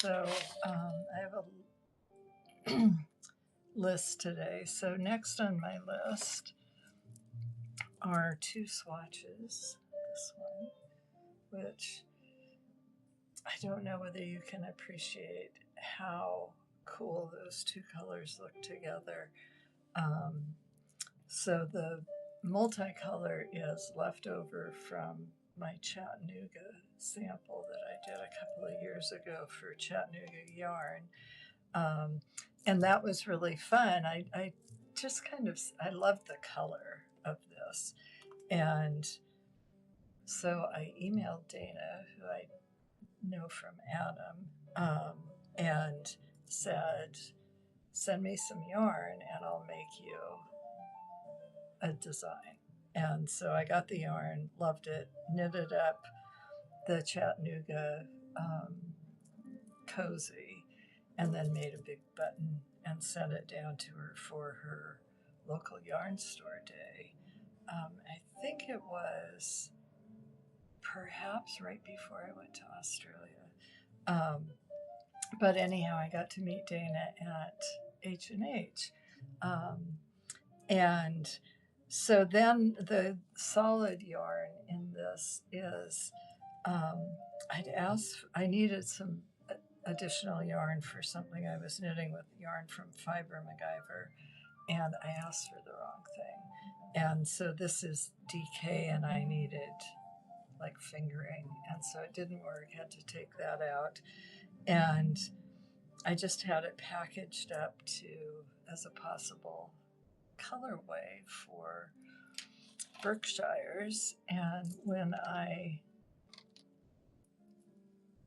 So I have a list today. So next on my list are two swatches. This one, which I don't know whether you can appreciate how cool those two colors look together. So the multicolor is leftover from my Chattanooga sample that I did a couple of years ago for Chattanooga Yarn. And that was really fun. I just I loved the color of this. And so I emailed Dana, who I know from Adam, and said, send me some yarn and I'll make you a design. And so I got the yarn, loved it, knitted up the Chattanooga cozy, and then made a big button and sent it down to her for her local yarn store day. I think it was perhaps right before I went to Australia. But anyhow, I got to meet Dana at H&H. And so then the solid yarn in this is, I needed some additional yarn for something I was knitting with yarn from Fiber MacGyver, and I asked for the wrong thing. And so this is DK, and I needed like fingering, and so it didn't work, had to take that out. And I just had it packaged up as a possible colorway for Berkshires. And when I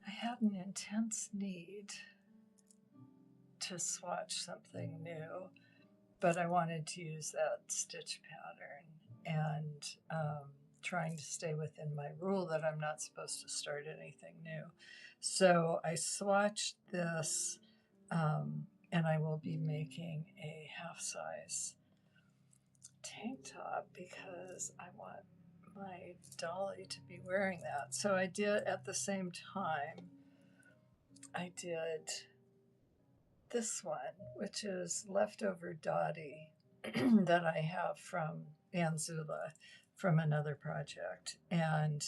had an intense need to swatch something new, but I wanted to use that stitch pattern, and trying to stay within my rule that I'm not supposed to start anything new. So I swatched this, and I will be making a half size tank top because I want my Dolly to be wearing that. So I did, at the same time, I did this one, which is leftover Dottie that I have from Anzula from another project, and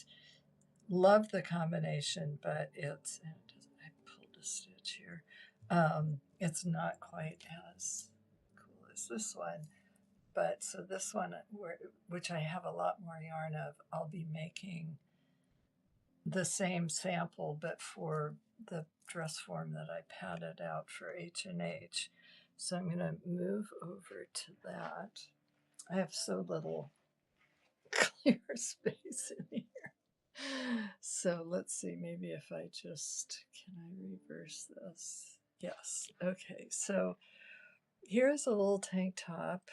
love the combination, but I pulled a stitch here. It's not quite as cool as this one. But so this one, which I have a lot more yarn of, I'll be making the same sample, but for the dress form that I padded out for H&H. So I'm going to move over to that. I have so little clear space in here. So let's see, maybe if I can I reverse this? Yes. Okay. So here's a little tank top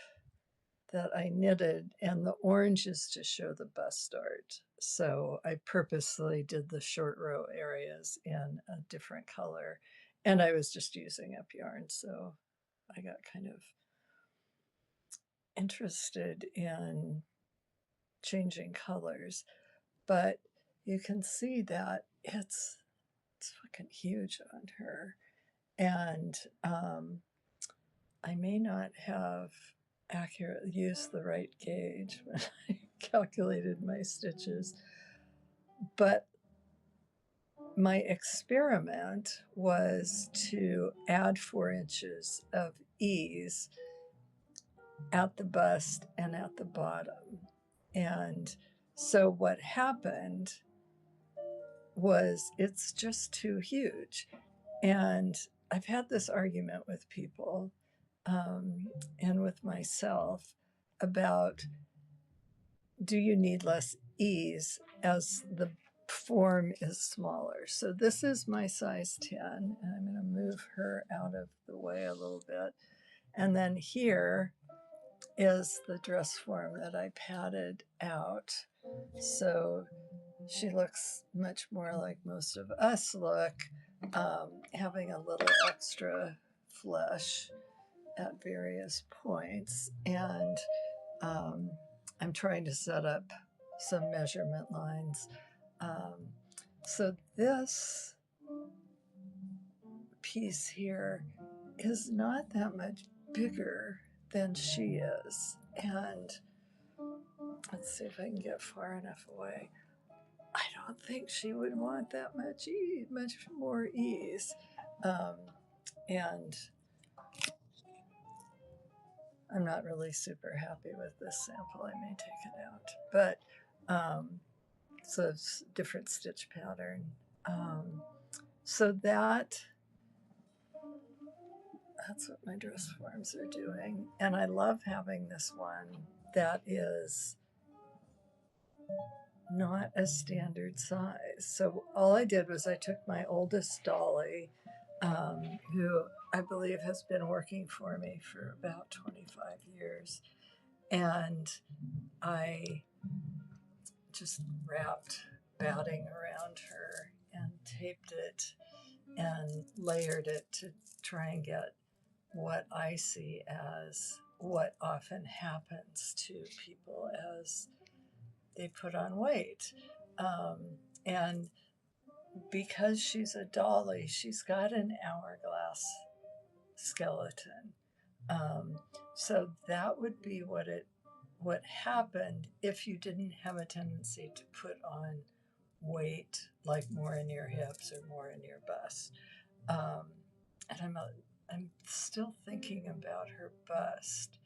that I knitted, and the orange is to show the bust dart. So I purposely did the short row areas in a different color, and I was just using up yarn. So I got kind of interested in changing colors, but you can see that it's fucking huge on her. And I may not have used the right gauge when I calculated my stitches, but my experiment was to add 4 inches of ease at the bust and at the bottom. And so what happened was it's just too huge. And I've had this argument with people and with myself about, do you need less ease as the form is smaller? So this is my size 10, and I'm going to move her out of the way a little bit. And then here is the dress form that I padded out. So she looks much more like most of us look, having a little extra flesh at various points. And I'm trying to set up some measurement lines. So this piece here is not that much bigger than she is. And let's see if I can get far enough away. I don't think she would want that much more ease. And I'm not really super happy with this sample. I may take it out. But so it's different stitch pattern. So that's what my dress forms are doing. And I love having this one that is not a standard size. So all I did was I took my oldest dolly, who I believe has been working for me for about 25 years, and I just wrapped batting around her and taped it and layered it to try and get what I see as what often happens to people as they put on weight. And because she's a dolly, she's got an hourglass skeleton. So that would be what happened if you didn't have a tendency to put on weight, like more in your hips or more in your bust. And I'm still thinking about her bust.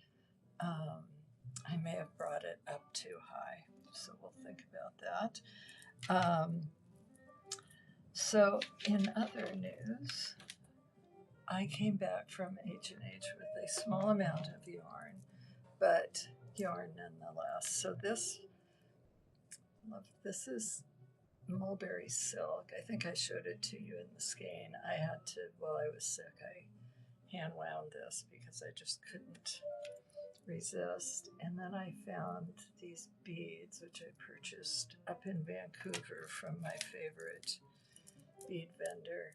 I may have brought it up too high, so we'll think about that. So in other news, I came back from H&H with a small amount of yarn, but yarn nonetheless. So this is mulberry silk. I think I showed it to you in the skein. I had to, while I was sick, I hand wound this because I just couldn't resist. And then I found these beads, which I purchased up in Vancouver from my favorite bead vendor,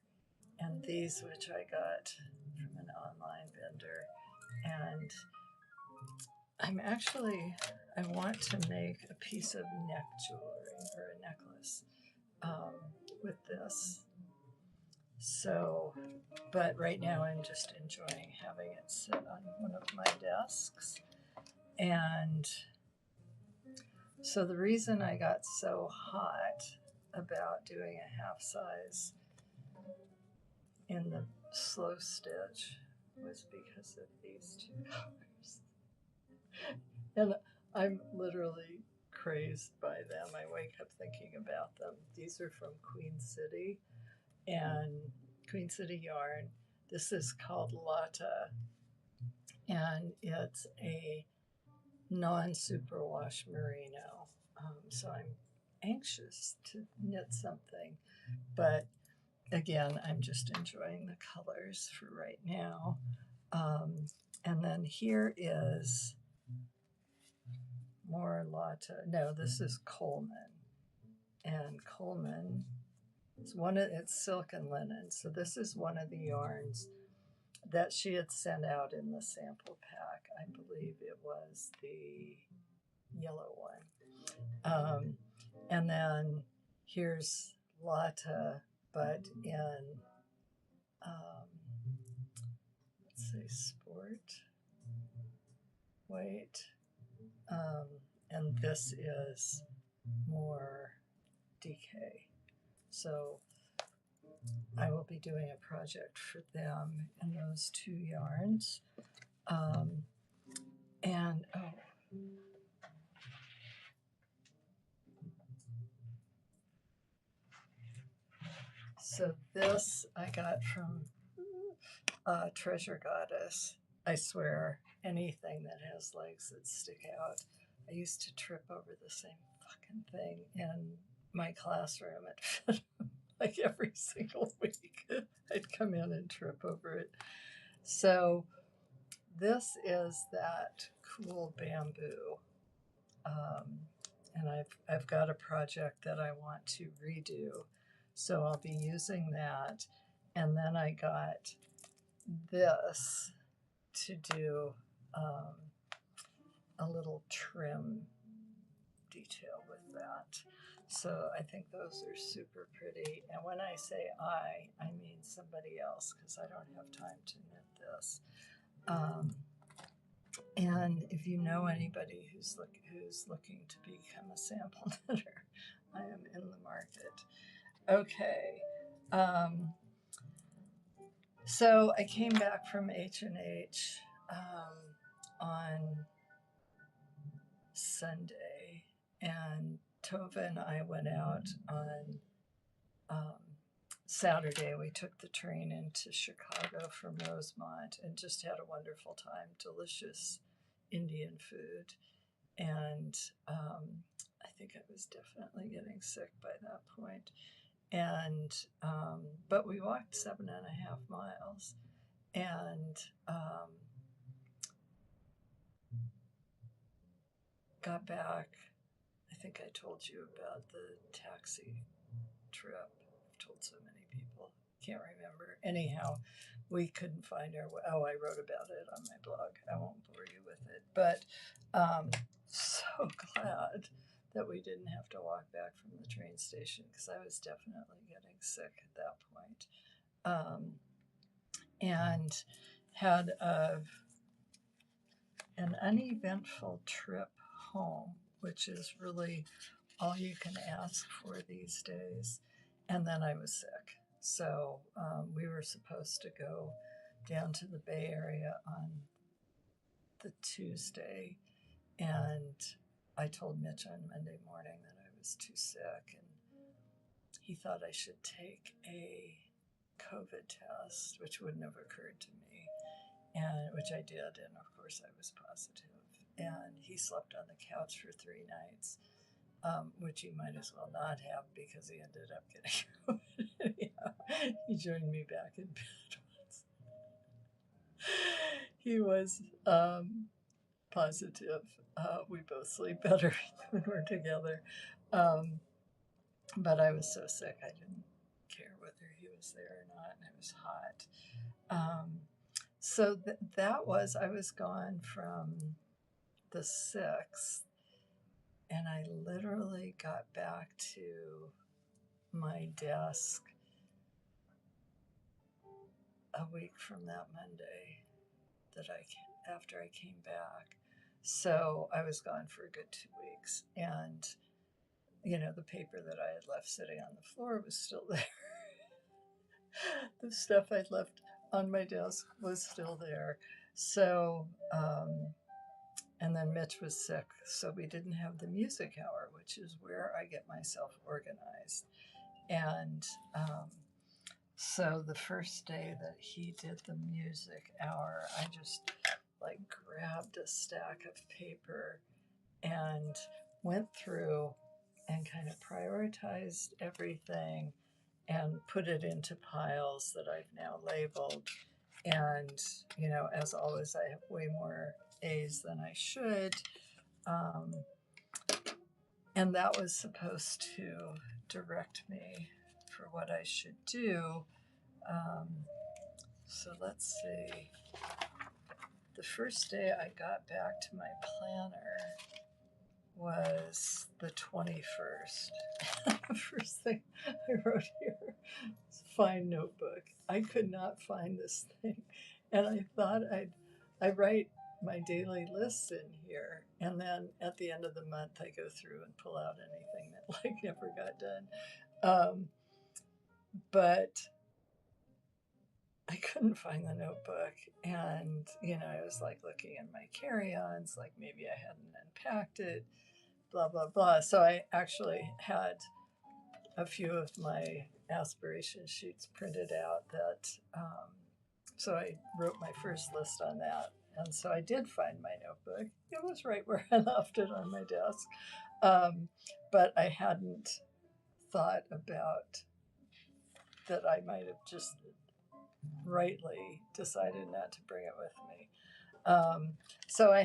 and these, which I got from an online vendor. And I want to make a piece of neck jewelry or a necklace with this. So, but right now I'm just enjoying having it sit on one of my desks. And so the reason I got so hot about doing a half size in the slow stitch was because of these two colors. And I'm literally crazed by them. I wake up thinking about them. These are from Queen City and Queen City yarn. This is called Lata, and it's a non-superwash merino. So I'm anxious to knit something, but again, I'm just enjoying the colors for right now. And then here is more Lata. No, this is Coleman. And Coleman is it's silk and linen. So this is one of the yarns that she had sent out in the sample pack. I believe it was the yellow one. And then here's Lata, but in, let's say sport, wait. And this is more DK. So I will be doing a project for them in those two yarns. And so this I got from Treasure Goddess. I swear, anything that has legs that stick out. I used to trip over the same fucking thing in my classroom at FIDM. Like every single week, I'd come in and trip over it. So this is that cool bamboo. And I've got a project that I want to redo. So I'll be using that. And then I got this to do a little trim detail with that. So I think those are super pretty. And when I say I mean somebody else because I don't have time to knit this. And if you know anybody who's looking to become a sample knitter, I am in the market. Okay. So I came back from H&H on Sunday, and Tova and I went out on Saturday. We took the train into Chicago from Rosemont and just had a wonderful time. Delicious Indian food. And I think I was definitely getting sick by that point. And but we walked 7.5 miles, and got back. I think I told you about the taxi trip. I've told so many people, can't remember. Anyhow, we couldn't find our way. Oh, I wrote about it on my blog. I won't bore you with it, but so glad that we didn't have to walk back from the train station because I was definitely getting sick at that point. And had an uneventful trip home, which is really all you can ask for these days. And then I was sick. So we were supposed to go down to the Bay Area on the Tuesday. And I told Mitch on Monday morning that I was too sick. And he thought I should take a COVID test, which wouldn't have occurred to me, and which I did. And of course, I was positive. And he slept on the couch for 3 nights. Which he might as well not have because he ended up getting COVID. Anyhow, he joined me back in bed once. He was positive. We both sleep better when we're together. But I was so sick, I didn't care whether he was there or not, and it was hot. So that was, I was gone from the 6th. And I literally got back to my desk a week from that Monday after I came back. So I was gone for a good 2 weeks. And, the paper that I had left sitting on the floor was still there. The stuff I'd left on my desk was still there. So, and then Mitch was sick, so we didn't have the music hour, which is where I get myself organized. And so the first day that he did the music hour, I just grabbed a stack of paper and went through and kind of prioritized everything and put it into piles that I've now labeled. And, as always, I have way more A's than I should. And that was supposed to direct me for what I should do. So let's see. The first day I got back to my planner was the 21st. The first thing I wrote here was find notebook. I could not find this thing. And I thought I write my daily lists in here. And then at the end of the month, I go through and pull out anything that never got done. But I couldn't find the notebook. And, I was looking in my carry-ons, maybe I hadn't unpacked it, blah, blah, blah. So I actually had a few of my aspiration sheets printed out so I wrote my first list on that. And so I did find my notebook. It was right where I left it on my desk. But I hadn't thought about that I might have just rightly decided not to bring it with me. So I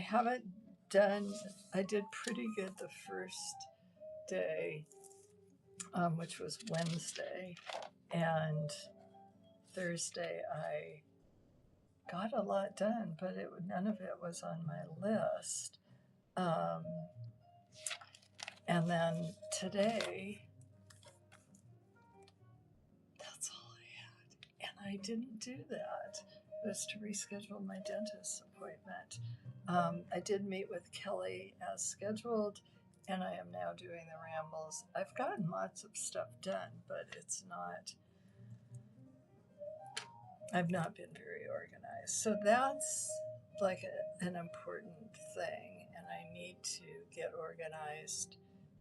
did pretty good the first day, which was Wednesday, and Thursday I got a lot done, but none of it was on my list. And then today, that's all I had. And I didn't do that. It was to reschedule my dentist appointment. I did meet with Kelly as scheduled, and I am now doing the rambles. I've gotten lots of stuff done, but I've not been very organized. So that's like an important thing, and I need to get organized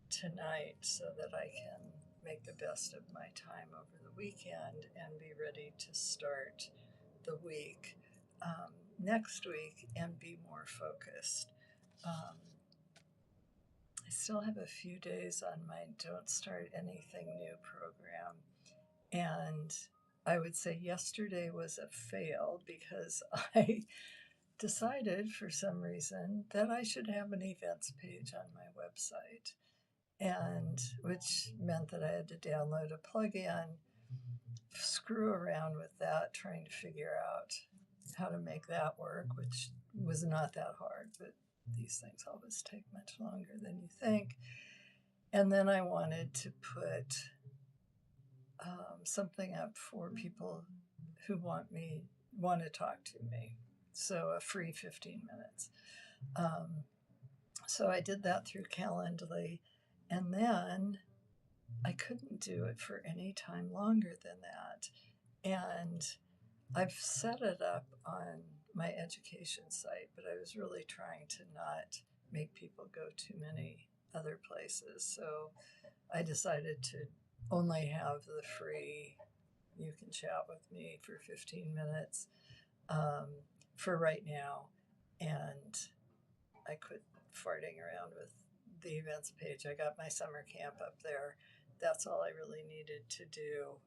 tonight so that I can make the best of my time over the weekend and be ready to start the week next week and be more focused. I still have a few days on my Don't Start Anything New program, and I would say yesterday was a fail because I decided for some reason that I should have an events page on my website, and which meant that I had to download a plugin, screw around with that, trying to figure out how to make that work, which was not that hard, but these things always take much longer than you think. And then I wanted to put something up for people who want to talk to me. So a free 15 minutes. So I did that through Calendly, and then I couldn't do it for any time longer than that. And I've set it up on my education site, but I was really trying to not make people go too many other places. So I decided to only have the free, you can chat with me for 15 minutes for right now. And I quit farting around with the events page. I got my summer camp up there. That's all I really needed to do.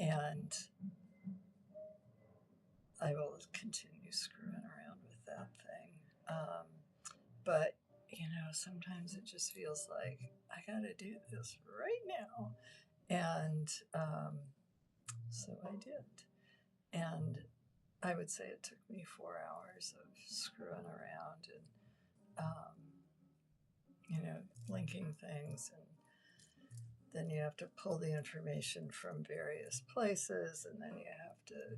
And I will continue screwing around with that thing. But, sometimes it just feels like I got to do this right now. And so I did. And I would say it took me 4 hours of screwing around and, linking things. And then you have to pull the information from various places, and then you have to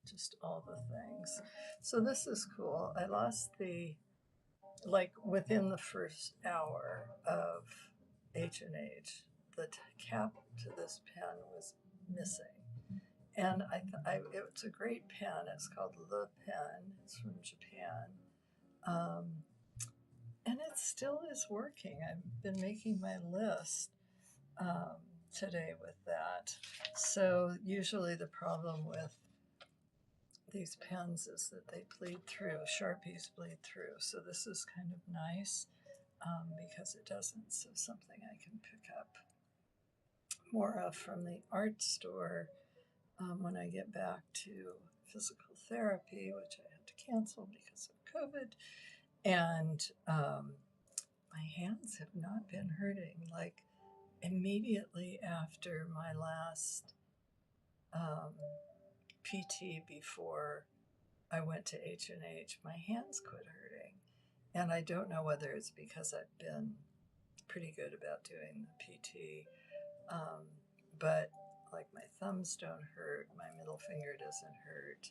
just all the things. So this is cool. I lost within the first hour of H&H, the cap to this pen was missing. And it's a great pen. It's called Le Pen. It's from Japan. And it still is working. I've been making my list today with that. So usually the problem with these pens is that they bleed through. Sharpies bleed through. So this is kind of nice because it doesn't. So something I can pick up more of from the art store when I get back to physical therapy, which I had to cancel because of COVID. And my hands have not been hurting. Like immediately after my last PT before I went to H&H, my hands quit hurting. And I don't know whether it's because I've been pretty good about doing the PT, but like my thumbs don't hurt, my middle finger doesn't hurt.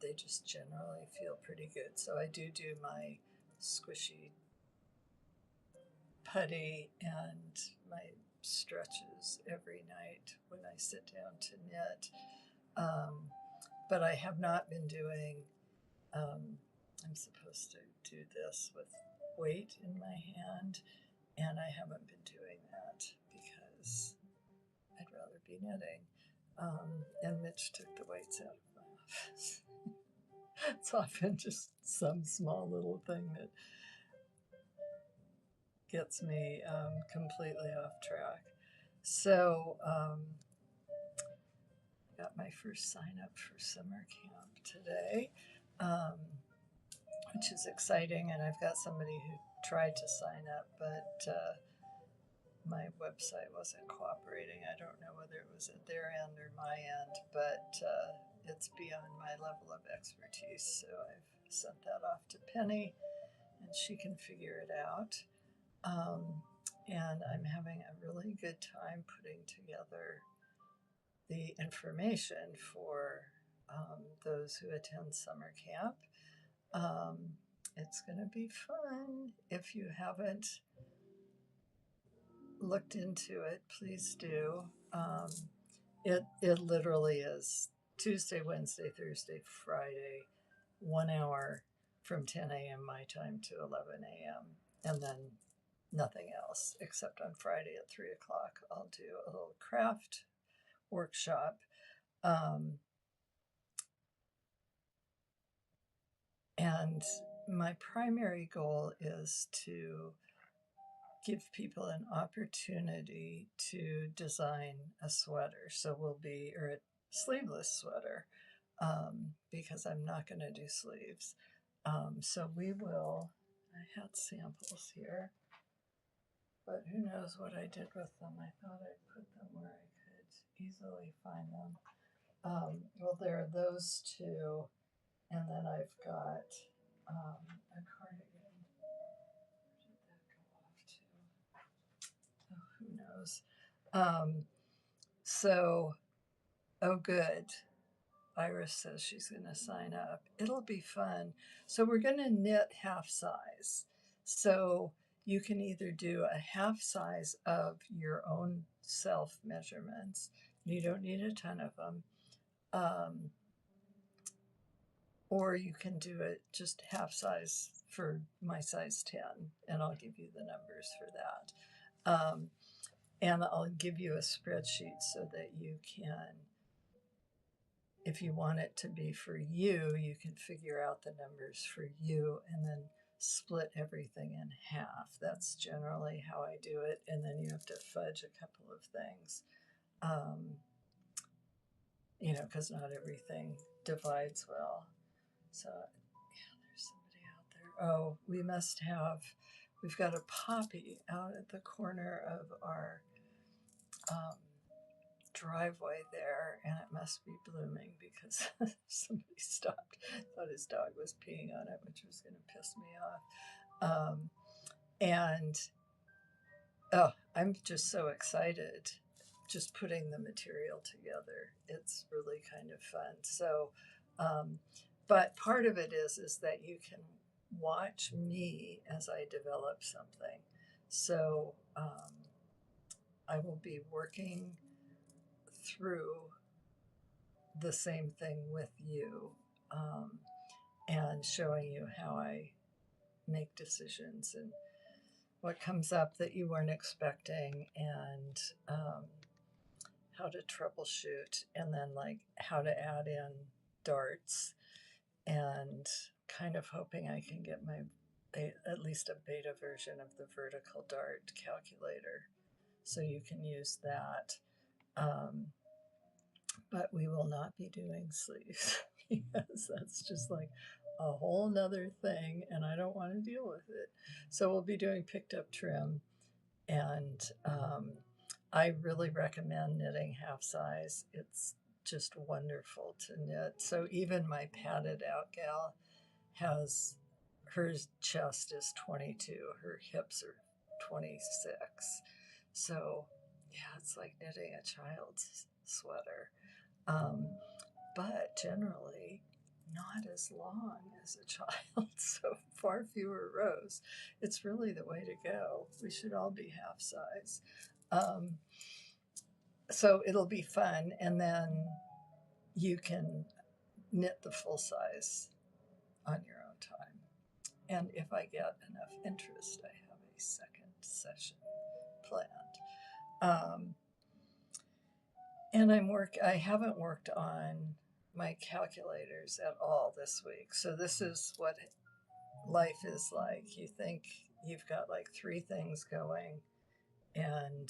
They just generally feel pretty good. So I do my squishy putty and my stretches every night when I sit down to knit. But I have not been doing, I'm supposed to do this with weight in my hand, and I haven't been doing that because I'd rather be knitting. And Mitch took the weights out of my office. It's often just some small little thing that gets me completely off track. So I got my first sign up for summer camp today, which is exciting. And I've got somebody who tried to sign up, but my website wasn't cooperating. I don't know whether it was at their end or my end, but it's beyond my level of expertise. So I've sent that off to Penny, and she can figure it out. And I'm having a really good time putting together the information for those who attend summer camp. It's going to be fun. If you haven't looked into it, please do. It literally is Tuesday, Wednesday, Thursday, Friday, 1 hour from 10 a.m. my time to 11 a.m. and then nothing else except on Friday at 3 o'clock. I'll do a little craft workshop. And my primary goal is to give people an opportunity to design a sweater. So or a sleeveless sweater, because I'm not going to do sleeves. So we will, I had samples here, but who knows what I did with them. I thought I put them where I could easily find them. Well, there are those two, and then I've got a cardigan. Where did that go off to? Oh, who knows? Oh, good. Iris says she's going to sign up. It'll be fun. So we're going to knit half size. So you can either do a half size of your own self measurements. You don't need a ton of them. Or you can do it just half size for my size 10, and I'll give you the numbers for that. And I'll give you a spreadsheet so that you can, if you want it to be for you, you can figure out the numbers for you and then split everything in half. That's generally how I do it. And then you have to fudge a couple of things, because not everything divides well. So, yeah, there's somebody out there. Oh, we've got a poppy out at the corner of our driveway there, and it must be blooming because somebody stopped, thought his dog was peeing on it, which was going to piss me off. I'm just so excited just putting the material together. It's really kind of fun. So, but part of it is that you can watch me as I develop something. So I will be working through the same thing with you, and showing you how I make decisions and what comes up that you weren't expecting, and how to troubleshoot, and then like how to add in darts, and kind of hoping I can get at least a beta version of the vertical dart calculator so you can use that. But we will not be doing sleeves because that's just like a whole nother thing, and I don't want to deal with it. So we'll be doing picked up trim, and I really recommend knitting half size. It's just wonderful to knit. So even my padded out gal her chest is 22, her hips are 26. So yeah, it's like knitting a child's sweater. But generally not as long as a child, so far fewer rows. It's really the way to go. We should all be half size. So it'll be fun, and then you can knit the full size on your own time. And if I get enough interest, I have a second session planned. And I haven't worked on my calculators at all this week. So this is what life is like. You think you've got like 3 things going and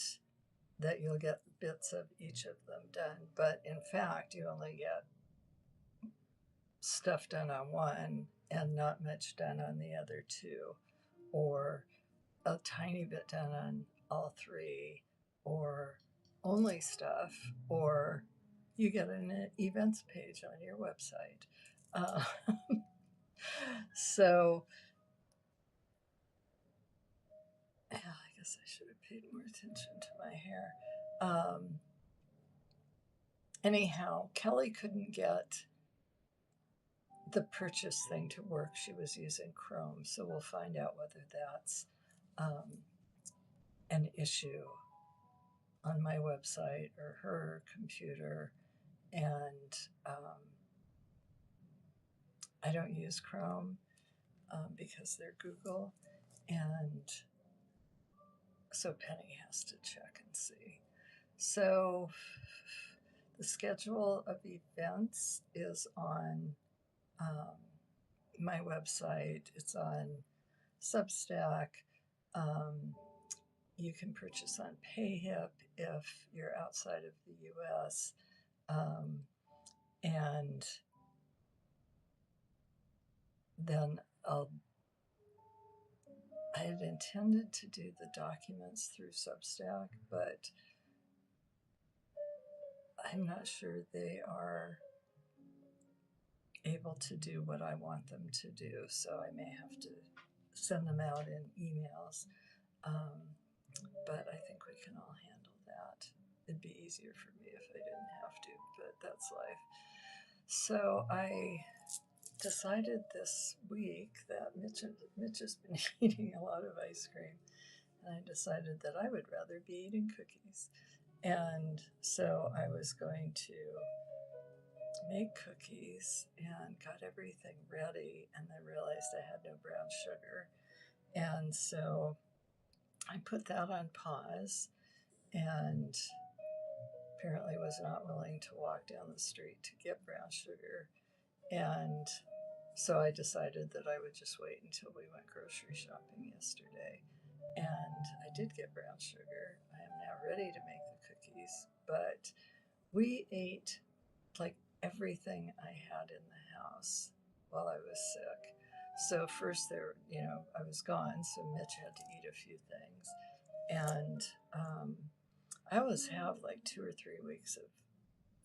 that you'll get bits of each of them done. But in fact, you only get stuff done on one and not much done on the other 2, or a tiny bit done on all 3, or only stuff, or you get an events page on your website. So Yeah, I guess I should have paid more attention to my hair. Um, Anyhow, Kelly couldn't get the purchase thing to work. She was using Chrome, so we'll find out whether that's um, an issue on my website or her computer. And I don't use Chrome because they're Google, and so Penny has to check and see. So the schedule of events is on my website. It's on Substack. Um, you can purchase on PayHip if you're outside of the US. And then I had intended to do the documents through Substack, but I'm not sure they are able to do what I want them to do, so I may have to send them out in emails. But I think we can all handle that. It'd be easier for me if I didn't have to, but that's life. So I decided this week that Mitch has been eating a lot of ice cream, and I decided that I would rather be eating cookies. And so I was going to make cookies and got everything ready, and I realized I had no brown sugar. And so I put that on pause and apparently was not willing to walk down the street to get brown sugar. And so I decided that I would just wait until we went grocery shopping yesterday. And I did get brown sugar. I am now ready to make the cookies. But we ate like everything I had in the house while I was sick. So first I was gone, so Mitch had to eat a few things. And I always have like 2 or 3 weeks of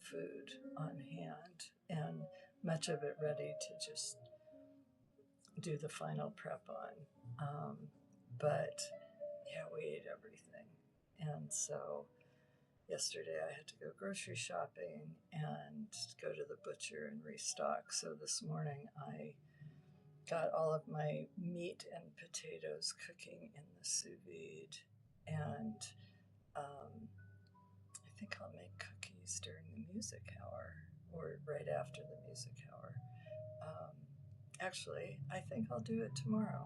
food on hand and much of it ready to just do the final prep on. But yeah, we ate everything. And so yesterday I had to go grocery shopping and go to the butcher and restock. So this morning I got all of my meat and potatoes cooking in the sous vide. And I think I'll make cookies during the music hour or right after the music hour. Actually, I think I'll do it tomorrow.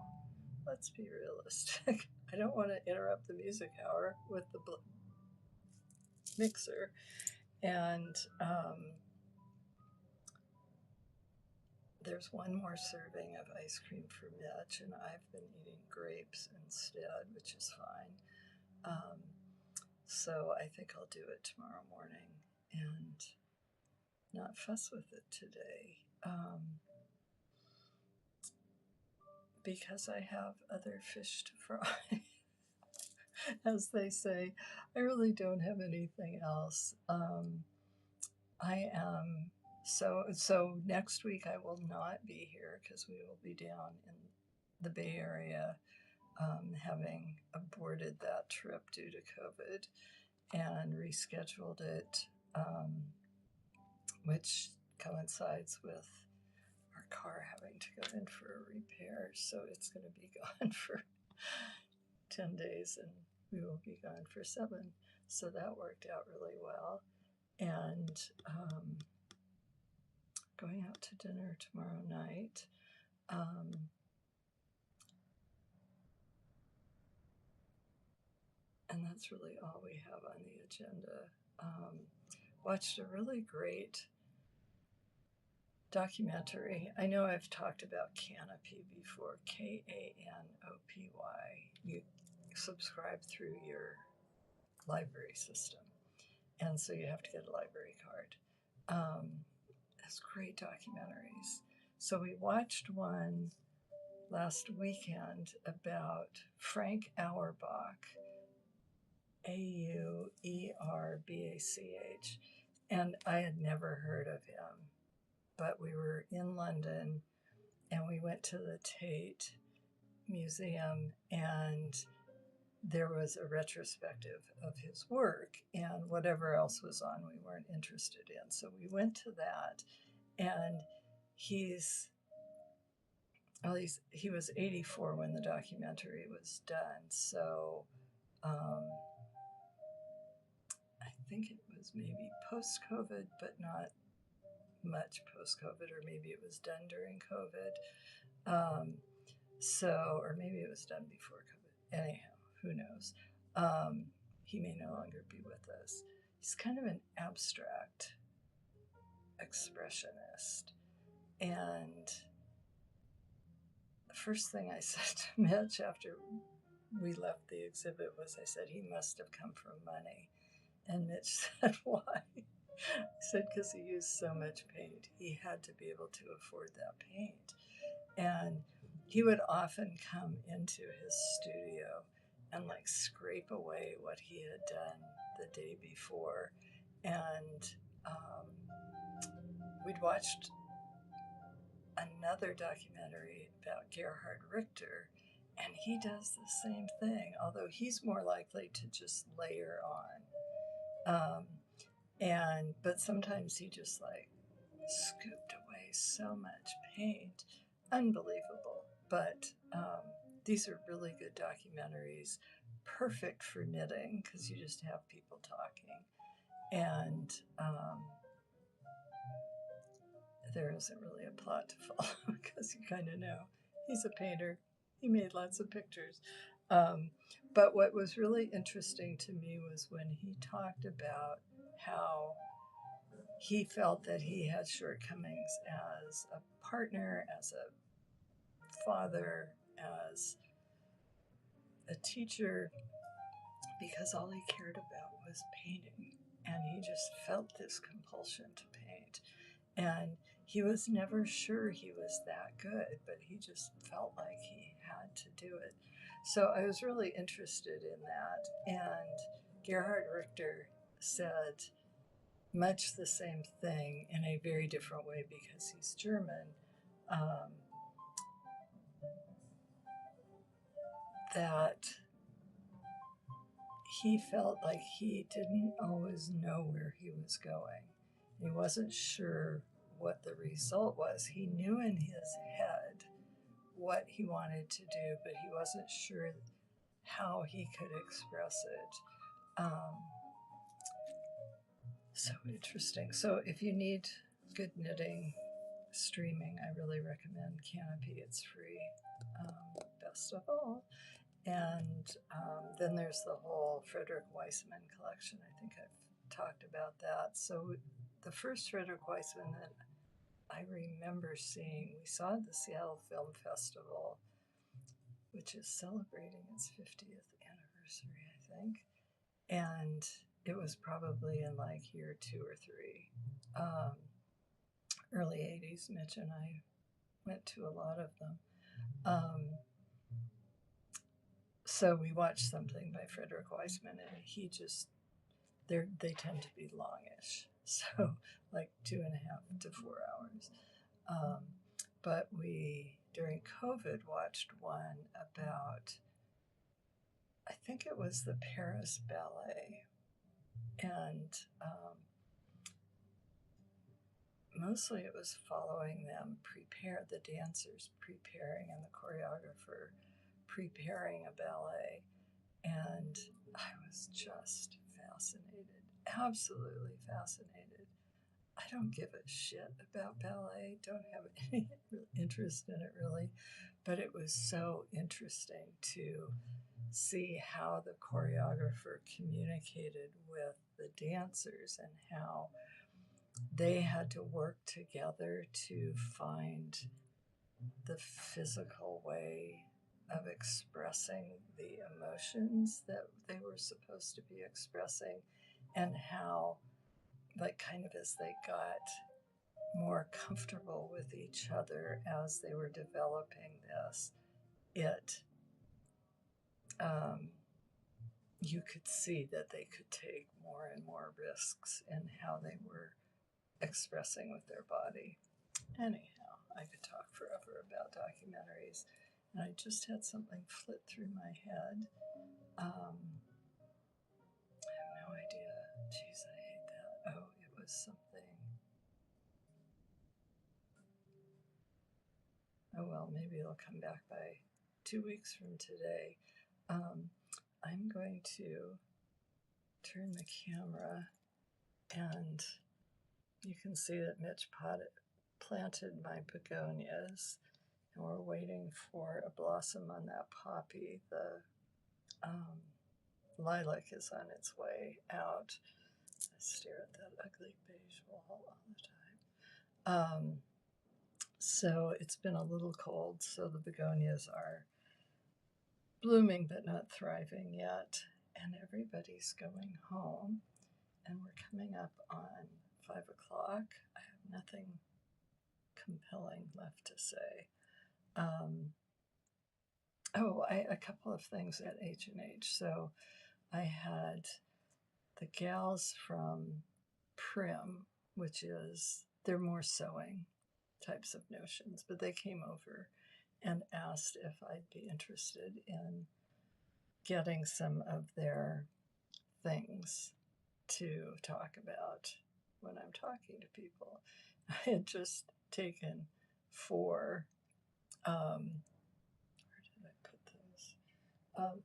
Let's be realistic. I don't want to interrupt the music hour with the mixer. And there's one more serving of ice cream for Mitch, and I've been eating grapes instead, which is fine. So I think I'll do it tomorrow morning and not fuss with it today. Because I have other fish to fry, as they say. I really don't have anything else. I am so next week I will not be here because we will be down in the Bay Area, having aborted that trip due to COVID and rescheduled it, which coincides with our car having to go in for a repair. So it's going to be gone for 10 days and we will be gone for 7. So that worked out really well. And going out to dinner tomorrow night. And that's really all we have on the agenda. Watched a really great documentary. I know I've talked about Kanopy before, Kanopy. You subscribe through your library system, and so you have to get a library card. It's great documentaries. So we watched one last weekend about Frank Auerbach, Auerbach, and I had never heard of him, but we were in London and we went to the Tate Museum, and there was a retrospective of his work, and whatever else was on, we weren't interested in. So we went to that, and he was 84 when the documentary was done. So I think it was maybe post-COVID, but not much post-COVID, or maybe it was done during COVID. Or maybe it was done before COVID. Anyhow, who knows? He may no longer be with us. He's kind of an abstract expressionist. And the first thing I said to Mitch after we left the exhibit was, I said, he must have come from money. And Mitch said, why? I said, because he used so much paint. He had to be able to afford that paint. And he would often come into his studio and like scrape away what he had done the day before. And we'd watched another documentary about Gerhard Richter, and he does the same thing, although he's more likely to just layer on. But sometimes he just like scooped away so much paint. Unbelievable. But these are really good documentaries, perfect for knitting because you just have people talking. And there isn't really a plot to follow because you kind of know he's a painter. He made lots of pictures. But what was really interesting to me was when he talked about how he felt that he had shortcomings as a partner, as a father, as a teacher, because all he cared about was painting. And he just felt this compulsion to paint. And he was never sure he was that good, but he just felt like he had to do it. So I was really interested in that. And Gerhard Richter said much the same thing in a very different way because he's German. That he felt like he didn't always know where he was going. He wasn't sure what the result was. He knew in his head what he wanted to do, but he wasn't sure how he could express it. So interesting. So if you need good knitting streaming, I really recommend Canopy. It's free, best of all. And then there's the whole Frederick Weissman collection. I think I've talked about that. So the first Frederick Weissman that I remember seeing, we saw at the Seattle Film Festival, which is celebrating its 50th anniversary, I think. And it was probably in like year 2 or 3. Early 80s, Mitch and I went to a lot of them. So we watched something by Frederick Weissman, and he just, they tend to be longish, so like 2.5 to 4 hours. But we, during COVID, watched one about, I think it was the Paris Ballet, and mostly it was following them prepare, the dancers preparing and the choreographer preparing a ballet. And I was just fascinated, absolutely fascinated. I don't give a shit about ballet, don't have any interest in it really, but it was so interesting to see how the choreographer communicated with the dancers and how they had to work together to find the physical way of expressing the emotions that they were supposed to be expressing, and how, like, kind of as they got more comfortable with each other as they were developing this, you could see that they could take more and more risks in how they were expressing with their body. Anyhow, I could talk forever about documentaries, and I just had something flit through my head. I have no idea. Jeez, I hate that. Oh, it was something. Oh, well, maybe it'll come back by 2 weeks from today. I'm going to turn the camera, and you can see that Mitch planted my begonias, and we're waiting for a blossom on that poppy. The lilac is on its way out. I stare at that ugly beige wall all the time. So it's been a little cold, so the begonias are blooming but not thriving yet. And everybody's going home, and we're coming up on 5 o'clock. I have nothing compelling left to say. A couple of things at H&H. So I had the gals from Prim, which is, they're more sewing types of notions, but they came over and asked if I'd be interested in getting some of their things to talk about when I'm talking to people. I had just taken 4, where did I put those?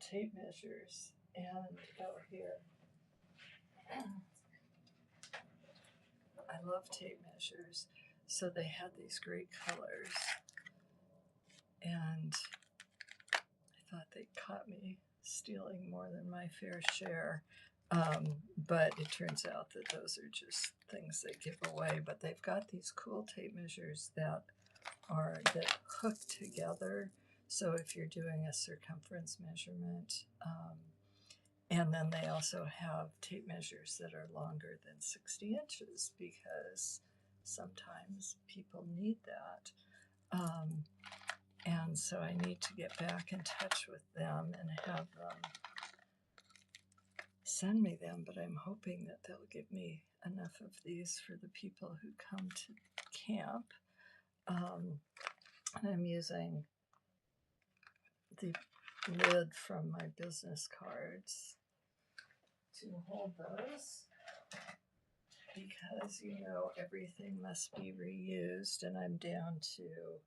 Tape measures, and here. I love tape measures. So they had these great colors, and I thought they caught me stealing more than my fair share. But it turns out that those are just things they give away. But they've got these cool tape measures that hook together. So if you're doing a circumference measurement, and then they also have tape measures that are longer than 60 inches because sometimes people need that. And so I need to get back in touch with them and have them send me them, but I'm hoping that they'll give me enough of these for the people who come to camp. And I'm using the lid from my business cards to hold those because, everything must be reused, and I'm down to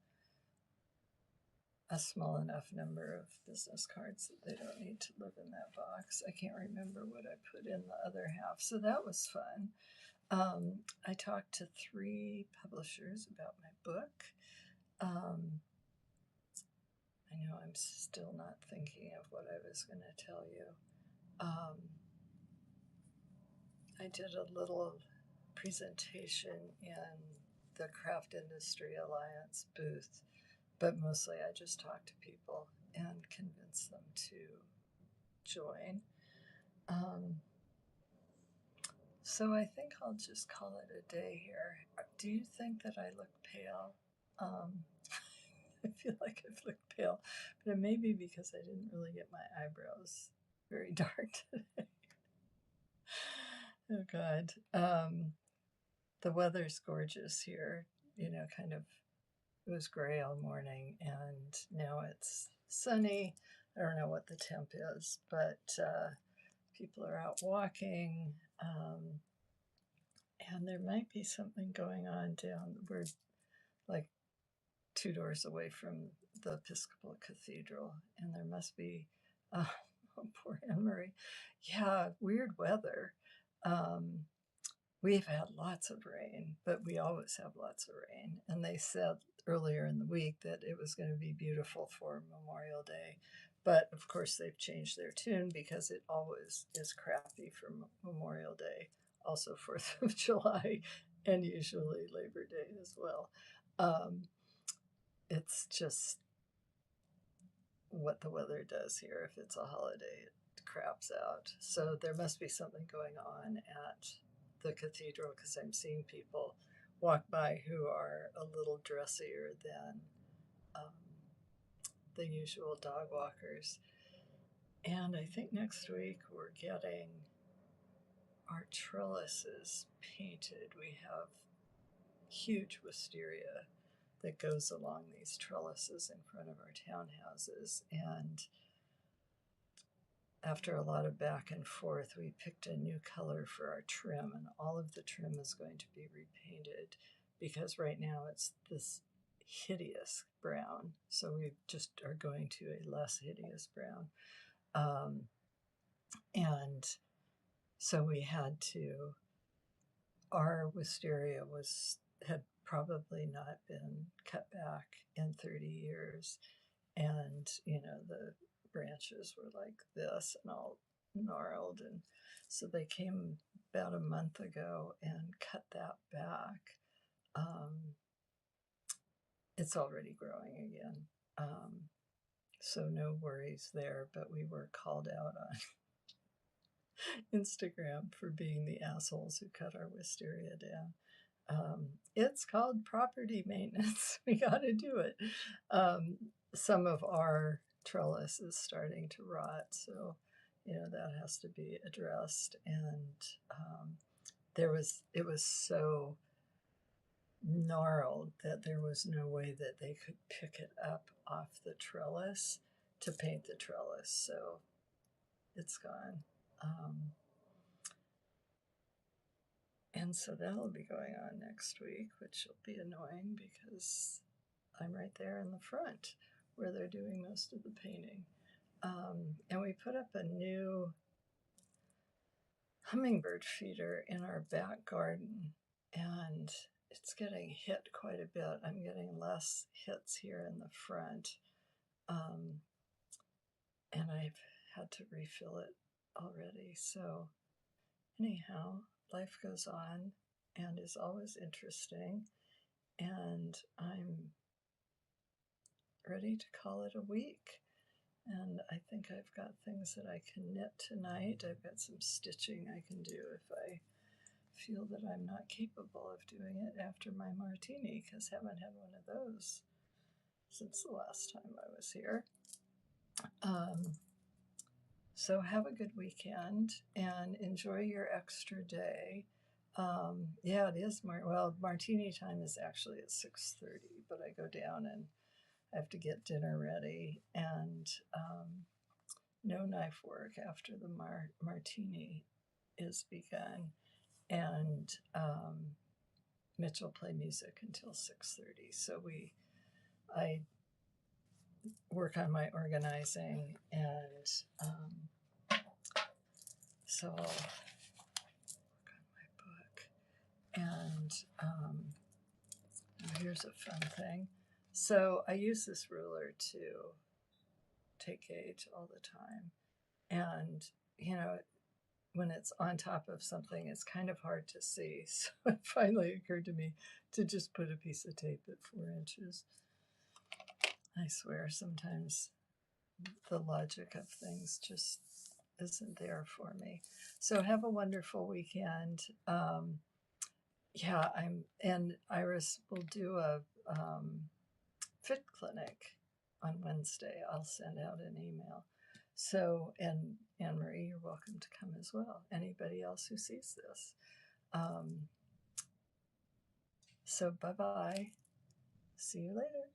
a small enough number of business cards that they don't need to live in that box. I can't remember what I put in the other half, so that was fun. I talked to 3 publishers about my book. I know I'm still not thinking of what I was going to tell you. I did a little presentation in the Craft Industry Alliance booth, but mostly I just talked to people and convinced them to join. So I think I'll just call it a day here. Do you think that I look pale? I feel like I've looked pale, but it may be because I didn't really get my eyebrows very dark today. Oh, God. The weather's gorgeous here, it was gray all morning, and now it's sunny. I don't know what the temp is, but people are out walking, and there might be something going on down. We're like 2 doors away from the Episcopal Cathedral, and there must be, oh, poor Anne-Marie. Yeah, weird weather. We've had lots of rain, but we always have lots of rain. And they said earlier in the week that it was going to be beautiful for Memorial Day. But of course, they've changed their tune because it always is crappy for Memorial Day, also 4th of July, and usually Labor Day as well. It's just what the weather does here. If it's a holiday, it craps out. So there must be something going on at the cathedral because I'm seeing people walk by who are a little dressier than the usual dog walkers. And I think next week we're getting our trellises painted. We have huge wisteria that goes along these trellises in front of our townhouses, and after a lot of back and forth, we picked a new color for our trim, and all of the trim is going to be repainted because right now it's this hideous brown. So we just are going to a less hideous brown. And so we had to, our wisteria had probably not been cut back in 30 years. And, the branches were like this and all gnarled. And so they came about a month ago and cut that back. It's already growing again. So no worries there, but we were called out on Instagram for being the assholes who cut our wisteria down. It's called property maintenance. We got to do it. Some of our trellis is starting to rot, so that has to be addressed. And it was so gnarled that there was no way that they could pick it up off the trellis to paint the trellis, so it's gone. And so that'll be going on next week, which will be annoying because I'm right there in the front where they're doing most of the painting. And we put up a new hummingbird feeder in our back garden, and it's getting hit quite a bit. I'm getting less hits here in the front. And I've had to refill it already. So anyhow, life goes on and is always interesting. And I'm ready to call it a week. And I think I've got things that I can knit tonight. I've got some stitching I can do if I feel that I'm not capable of doing it after my martini, because I haven't had one of those since the last time I was here. So have a good weekend and enjoy your extra day. Yeah, it is martini time is actually at 6:30, but I go down and I have to get dinner ready, and no knife work after the martini is begun, and Mitch will play music until 6:30. So I work on my organizing, and so I'll work on my book. And here's a fun thing. So I use this ruler to take gauge all the time. And, when it's on top of something, it's kind of hard to see. So it finally occurred to me to just put a piece of tape at 4 inches. I swear, sometimes the logic of things just isn't there for me. So have a wonderful weekend. And Iris will do a fit clinic on Wednesday. I'll send out an email. So, and Anne-Marie, you're welcome to come as well. Anybody else who sees this. So bye-bye. See you later.